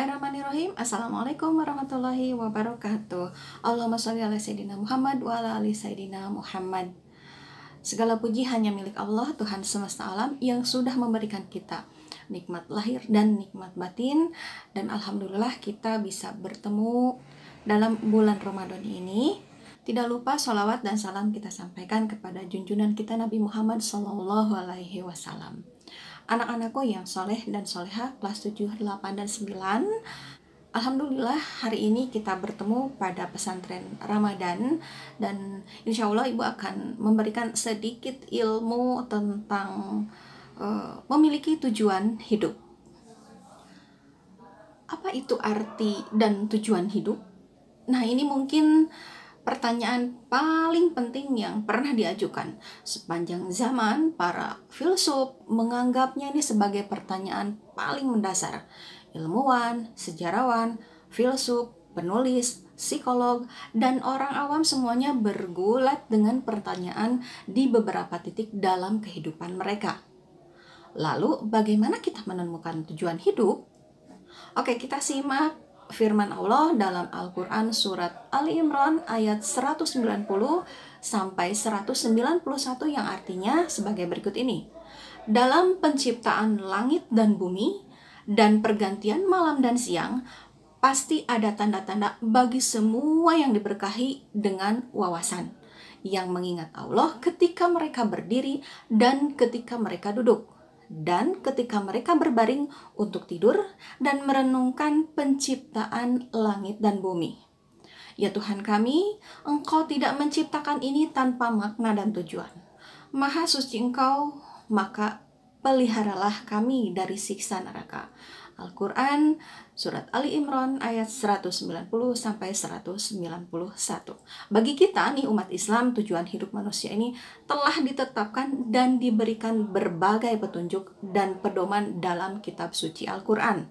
Bismillahirrahmanirrahim. Assalamualaikum warahmatullahi wabarakatuh. Allahumma sholli ala Sayyidina Muhammad wa ala ali Sayyidina Muhammad. Segala puji hanya milik Allah, Tuhan semesta alam, yang sudah memberikan kita nikmat lahir dan nikmat batin. Dan alhamdulillah kita bisa bertemu dalam bulan Ramadan ini. Tidak lupa sholawat dan salam kita sampaikan kepada junjungan kita Nabi Muhammad Sallallahu Alaihi Wasallam. Anak-anakku yang soleh dan soleha kelas 7, 8, dan 9, alhamdulillah hari ini kita bertemu pada pesantren Ramadan. Dan insya Allah Ibu akan memberikan sedikit ilmu tentang memiliki tujuan hidup. Apa itu arti dan tujuan hidup? Nah, ini mungkin pertanyaan paling penting yang pernah diajukan. Sepanjang zaman, para filsuf menganggapnya ini sebagai pertanyaan paling mendasar. Ilmuwan, sejarawan, filsuf, penulis, psikolog, dan orang awam semuanya bergulat dengan pertanyaan di beberapa titik dalam kehidupan mereka. Lalu, bagaimana kita menemukan tujuan hidup? Oke, kita simak firman Allah dalam Al-Quran surat Ali Imran ayat 190 sampai 191 yang artinya sebagai berikut ini. Dalam penciptaan langit dan bumi dan pergantian malam dan siang, pasti ada tanda-tanda bagi semua yang diberkahi dengan wawasan, yang mengingat Allah ketika mereka berdiri dan ketika mereka duduk, dan ketika mereka berbaring untuk tidur dan merenungkan penciptaan langit dan bumi. Ya Tuhan kami, Engkau tidak menciptakan ini tanpa makna dan tujuan. Maha suci Engkau, maka peliharalah kami dari siksa neraka. Al-Quran surat Ali Imran ayat 190 sampai 191. Bagi kita nih umat Islam, tujuan hidup manusia ini telah ditetapkan dan diberikan berbagai petunjuk dan pedoman dalam kitab suci Al-Quran.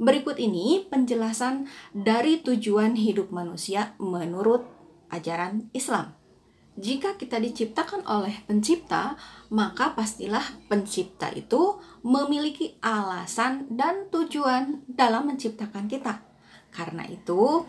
Berikut ini penjelasan dari tujuan hidup manusia menurut ajaran Islam. Jika kita diciptakan oleh pencipta, maka pastilah pencipta itu memiliki alasan dan tujuan dalam menciptakan kita. Karena itu,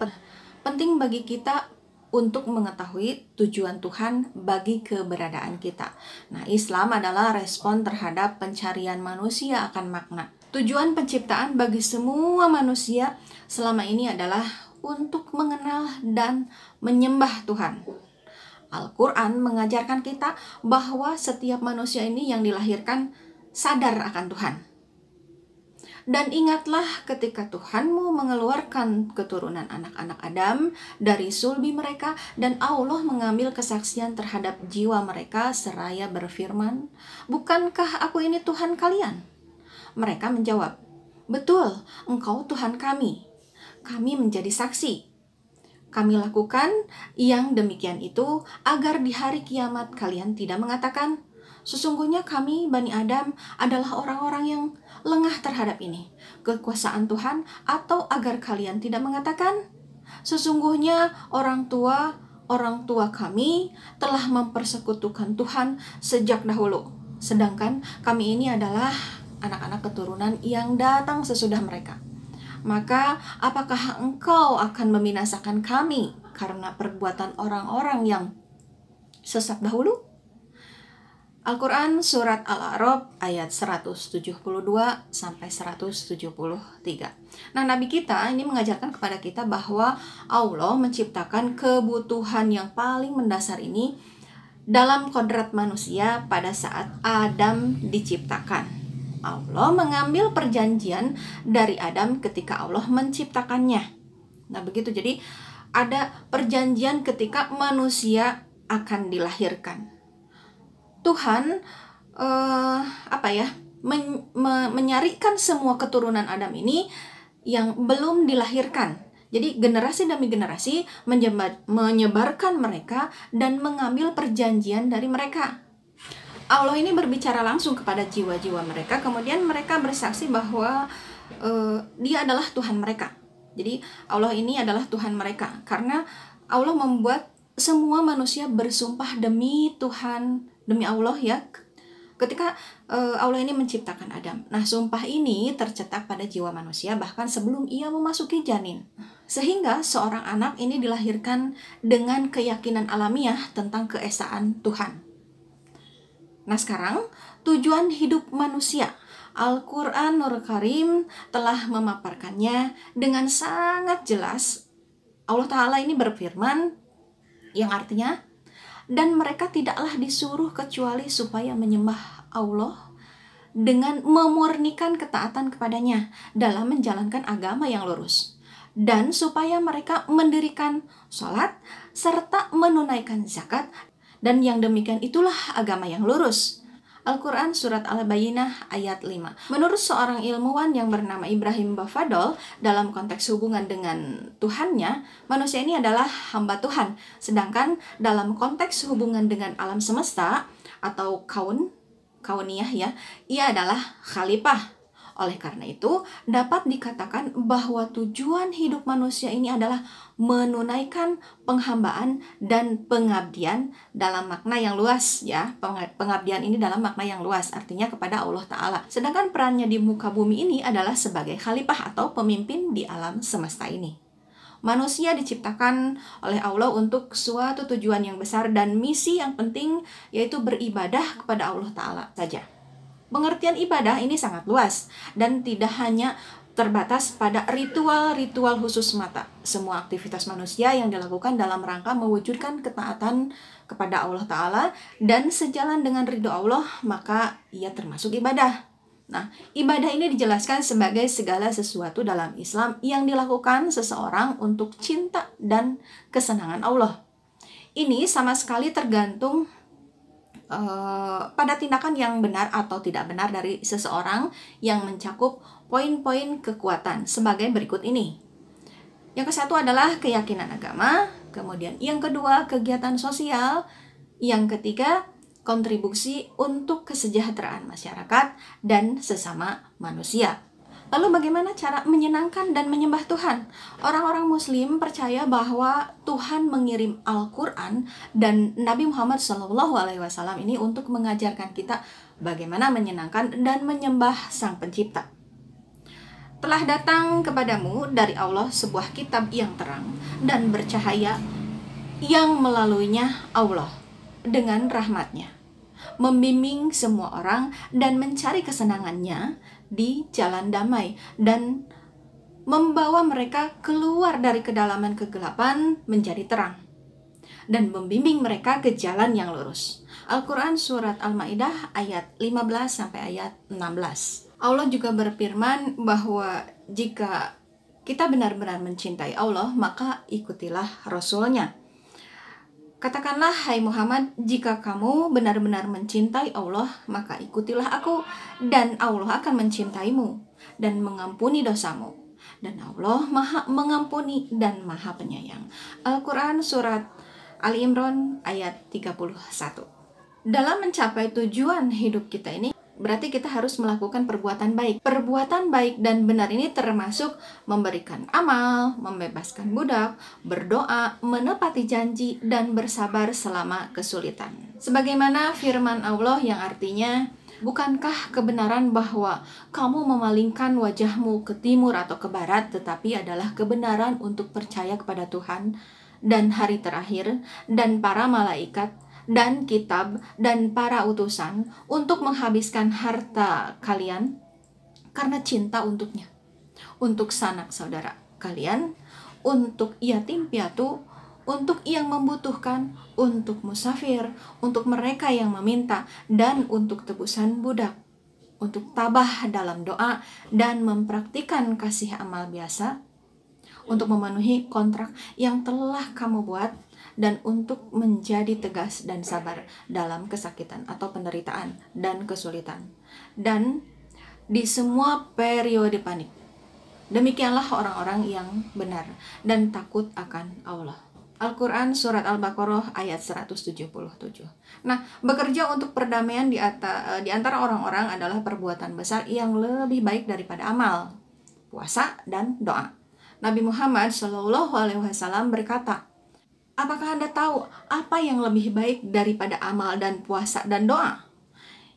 penting bagi kita untuk mengetahui tujuan Tuhan bagi keberadaan kita. Nah, Islam adalah respon terhadap pencarian manusia akan makna. Tujuan penciptaan bagi semua manusia selama ini adalah untuk mengenal dan menyembah Tuhan. Al-Quran mengajarkan kita bahwa setiap manusia ini yang dilahirkan sadar akan Tuhan. Dan ingatlah ketika Tuhanmu mengeluarkan keturunan anak-anak Adam dari sulbi mereka, dan Allah mengambil kesaksian terhadap jiwa mereka seraya berfirman, "Bukankah aku ini Tuhan kalian?" Mereka menjawab, "Betul, Engkau Tuhan kami. Kami menjadi saksi. Kami lakukan yang demikian itu agar di hari kiamat kalian tidak mengatakan, sesungguhnya kami Bani Adam adalah orang-orang yang lengah terhadap ini, kekuasaan Tuhan, atau agar kalian tidak mengatakan, sesungguhnya orang tua kami telah mempersekutukan Tuhan sejak dahulu, sedangkan kami ini adalah anak-anak keturunan yang datang sesudah mereka. Maka apakah engkau akan membinasakan kami karena perbuatan orang-orang yang sesat dahulu?" Al-Quran surat Al-A'raf ayat 172 sampai 173. Nah, Nabi kita ini mengajarkan kepada kita bahwa Allah menciptakan kebutuhan yang paling mendasar ini dalam kodrat manusia pada saat Adam diciptakan. Allah mengambil perjanjian dari Adam ketika Allah menciptakannya. Nah, begitu. Jadi ada perjanjian ketika manusia akan dilahirkan. Tuhan menyarikan semua keturunan Adam ini yang belum dilahirkan. Jadi generasi demi generasi menyebarkan mereka dan mengambil perjanjian dari mereka. Allah ini berbicara langsung kepada jiwa-jiwa mereka, kemudian mereka bersaksi bahwa Dia adalah Tuhan mereka. Jadi Allah ini adalah Tuhan mereka, karena Allah membuat semua manusia bersumpah demi Tuhan, demi Allah ya, ketika Allah ini menciptakan Adam. Nah, sumpah ini tercetak pada jiwa manusia bahkan sebelum ia memasuki janin. Sehingga seorang anak ini dilahirkan dengan keyakinan alamiah tentang keesaan Tuhan. Nah, sekarang tujuan hidup manusia. Al-Quran Nur Karim telah memaparkannya dengan sangat jelas. Allah Ta'ala ini berfirman yang artinya, dan mereka tidaklah disuruh kecuali supaya menyembah Allah dengan memurnikan ketaatan kepadanya dalam menjalankan agama yang lurus, dan supaya mereka mendirikan sholat serta menunaikan zakat, dan yang demikian itulah agama yang lurus. Al-Quran Surat Al-Bayyinah ayat 5. Menurut seorang ilmuwan yang bernama Ibrahim Bafadol, dalam konteks hubungan dengan Tuhannya, manusia ini adalah hamba Tuhan. Sedangkan dalam konteks hubungan dengan alam semesta atau kauniyah ya, ia adalah khalifah. Oleh karena itu, dapat dikatakan bahwa tujuan hidup manusia ini adalah menunaikan penghambaan dan pengabdian dalam makna yang luas ya. Pengabdian ini dalam makna yang luas, artinya kepada Allah Ta'ala. Sedangkan perannya di muka bumi ini adalah sebagai khalifah atau pemimpin di alam semesta ini. Manusia diciptakan oleh Allah untuk suatu tujuan yang besar dan misi yang penting, yaitu beribadah kepada Allah Ta'ala saja. Pengertian ibadah ini sangat luas dan tidak hanya terbatas pada ritual-ritual khusus semata. Semua aktivitas manusia yang dilakukan dalam rangka mewujudkan ketaatan kepada Allah Ta'ala dan sejalan dengan ridho Allah, maka ia termasuk ibadah. Nah, ibadah ini dijelaskan sebagai segala sesuatu dalam Islam yang dilakukan seseorang untuk cinta dan kesenangan Allah. Ini sama sekali tergantung pada tindakan yang benar atau tidak benar dari seseorang yang mencakup poin-poin kekuatan sebagai berikut ini. Yang kesatu adalah keyakinan agama, kemudian yang kedua kegiatan sosial, yang ketiga kontribusi untuk kesejahteraan masyarakat dan sesama manusia. Lalu bagaimana cara menyenangkan dan menyembah Tuhan? Orang-orang Muslim percaya bahwa Tuhan mengirim Al-Quran dan Nabi Muhammad SAW ini untuk mengajarkan kita bagaimana menyenangkan dan menyembah Sang Pencipta. Telah datang kepadamu dari Allah sebuah kitab yang terang dan bercahaya yang melaluinya Allah dengan rahmatnya membimbing semua orang dan mencari kesenangannya di jalan damai dan membawa mereka keluar dari kedalaman kegelapan menjadi terang dan membimbing mereka ke jalan yang lurus. Al-Quran Surat Al-Ma'idah ayat 15 sampai ayat 16. Allah juga berfirman bahwa jika kita benar-benar mencintai Allah, maka ikutilah Rasul-Nya. Katakanlah, hai Muhammad, jika kamu benar-benar mencintai Allah, maka ikutilah aku, dan Allah akan mencintaimu dan mengampuni dosamu. Dan Allah Maha Mengampuni dan Maha Penyayang. Al-Quran Surat Ali Imran ayat 31. Dalam mencapai tujuan hidup kita ini, berarti kita harus melakukan perbuatan baik. Perbuatan baik dan benar ini termasuk memberikan amal, membebaskan budak, berdoa, menepati janji, dan bersabar selama kesulitan. Sebagaimana firman Allah yang artinya, bukankah kebenaran bahwa kamu memalingkan wajahmu ke timur atau ke barat, tetapi adalah kebenaran untuk percaya kepada Tuhan dan hari terakhir dan para malaikat dan kitab dan para utusan untuk menghabiskan harta kalian karena cinta untuknya, untuk sanak saudara kalian, untuk yatim piatu, untuk yang membutuhkan, untuk musafir, untuk mereka yang meminta, dan untuk tebusan budak, untuk tabah dalam doa dan mempraktikkan kasih amal biasa, untuk memenuhi kontrak yang telah kamu buat, dan untuk menjadi tegas dan sabar dalam kesakitan atau penderitaan dan kesulitan, dan di semua periode panik. Demikianlah orang-orang yang benar dan takut akan Allah. Al-Quran Surat Al-Baqarah ayat 177. Nah, bekerja untuk perdamaian di antara orang-orang adalah perbuatan besar yang lebih baik daripada amal, puasa, dan doa. Nabi Muhammad SAW berkata, apakah Anda tahu apa yang lebih baik daripada amal dan puasa dan doa?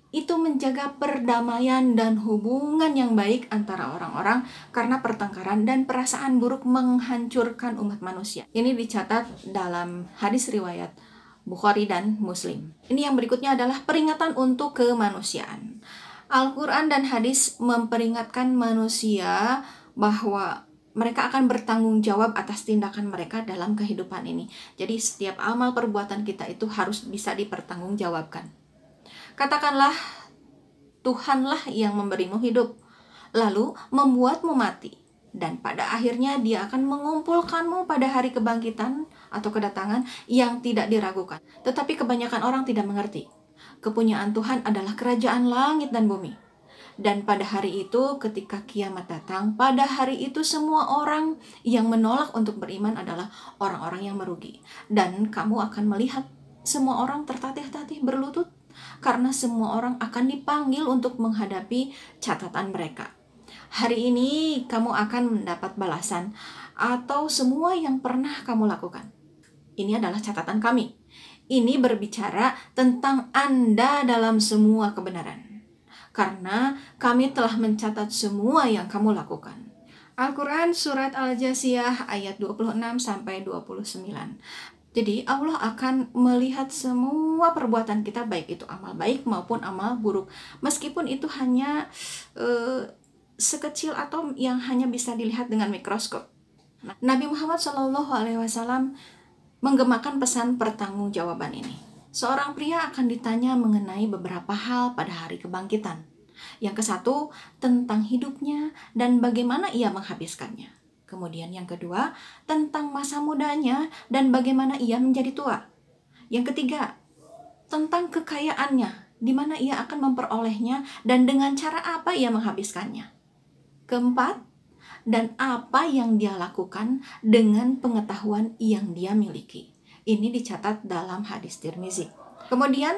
itu menjaga perdamaian dan hubungan yang baik antara orang-orang, karena pertengkaran dan perasaan buruk menghancurkan umat manusia. Ini dicatat dalam hadis riwayat Bukhari dan Muslim. Ini yang berikutnya adalah peringatan untuk kemanusiaan. Al-Quran dan hadis memperingatkan manusia bahwa mereka akan bertanggung jawab atas tindakan mereka dalam kehidupan ini. Jadi setiap amal perbuatan kita itu harus bisa dipertanggungjawabkan. Katakanlah, Tuhanlah yang memberimu hidup, lalu membuatmu mati, dan pada akhirnya Dia akan mengumpulkanmu pada hari kebangkitan atau kedatangan yang tidak diragukan. Tetapi kebanyakan orang tidak mengerti. Kepunyaan Tuhan adalah kerajaan langit dan bumi. Dan pada hari itu, ketika kiamat datang, pada hari itu semua orang yang menolak untuk beriman adalah orang-orang yang merugi. Dan kamu akan melihat semua orang tertatih-tatih berlutut, karena semua orang akan dipanggil untuk menghadapi catatan mereka. Hari ini kamu akan mendapat balasan atau semua yang pernah kamu lakukan. Ini adalah catatan kami. Ini berbicara tentang Anda dalam semua kebenaran, karena kami telah mencatat semua yang kamu lakukan. Al-Quran Surat Al-Jasiyah ayat 26-29. Jadi Allah akan melihat semua perbuatan kita, baik itu amal baik maupun amal buruk, meskipun itu hanya sekecil atom yang hanya bisa dilihat dengan mikroskop. Nabi Muhammad SAW menggemakan pesan pertanggungjawaban ini. Seorang pria akan ditanya mengenai beberapa hal pada hari kebangkitan. Yang kesatu, tentang hidupnya dan bagaimana ia menghabiskannya. Kemudian yang kedua, tentang masa mudanya dan bagaimana ia menjadi tua. Yang ketiga, tentang kekayaannya, di mana ia akan memperolehnya dan dengan cara apa ia menghabiskannya. Keempat, dan apa yang dia lakukan dengan pengetahuan yang dia miliki. Ini dicatat dalam hadis Tirmizi. Kemudian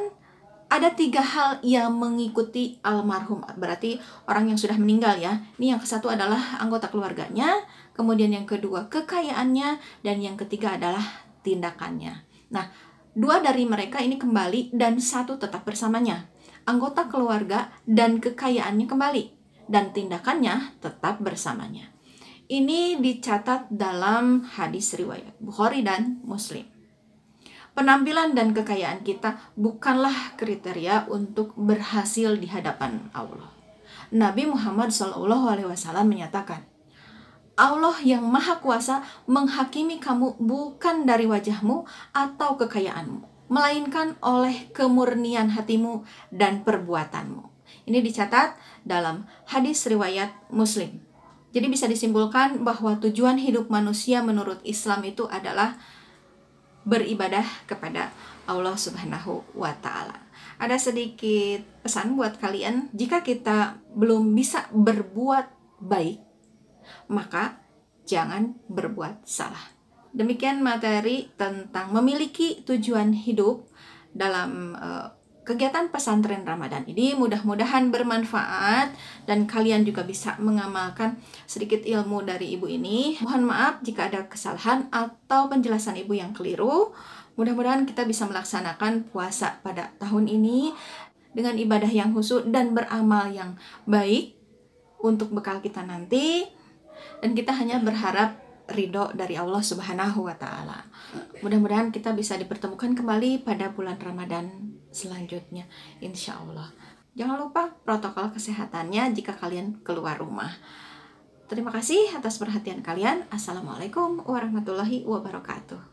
ada 3 hal yang mengikuti almarhum, berarti orang yang sudah meninggal ya. Ini yang kesatu adalah anggota keluarganya, kemudian yang kedua kekayaannya, dan yang ketiga adalah tindakannya. Nah, 2 dari mereka ini kembali dan 1 tetap bersamanya. Anggota keluarga dan kekayaannya kembali, dan tindakannya tetap bersamanya. Ini dicatat dalam hadis riwayat Bukhari dan Muslim. Penampilan dan kekayaan kita bukanlah kriteria untuk berhasil di hadapan Allah. Nabi Muhammad SAW menyatakan, Allah yang Maha Kuasa menghakimi kamu bukan dari wajahmu atau kekayaanmu, melainkan oleh kemurnian hatimu dan perbuatanmu. Ini dicatat dalam hadis riwayat Muslim. Jadi bisa disimpulkan bahwa tujuan hidup manusia menurut Islam itu adalah beribadah kepada Allah Subhanahu wa Ta'ala. Ada sedikit pesan buat kalian, jika kita belum bisa berbuat baik, maka jangan berbuat salah. Demikian materi tentang memiliki tujuan hidup dalam kegiatan pesantren Ramadan ini. Mudah-mudahan bermanfaat dan kalian juga bisa mengamalkan sedikit ilmu dari ibu ini. Mohon maaf jika ada kesalahan atau penjelasan ibu yang keliru. Mudah-mudahan kita bisa melaksanakan puasa pada tahun ini dengan ibadah yang khusyuk dan beramal yang baik untuk bekal kita nanti. Dan kita hanya berharap ridho dari Allah Subhanahu wa Ta'ala. Mudah-mudahan kita bisa dipertemukan kembali pada bulan Ramadan selanjutnya, insya Allah. Jangan lupa protokol kesehatannya jika kalian keluar rumah. Terima kasih atas perhatian kalian. Assalamualaikum warahmatullahi wabarakatuh.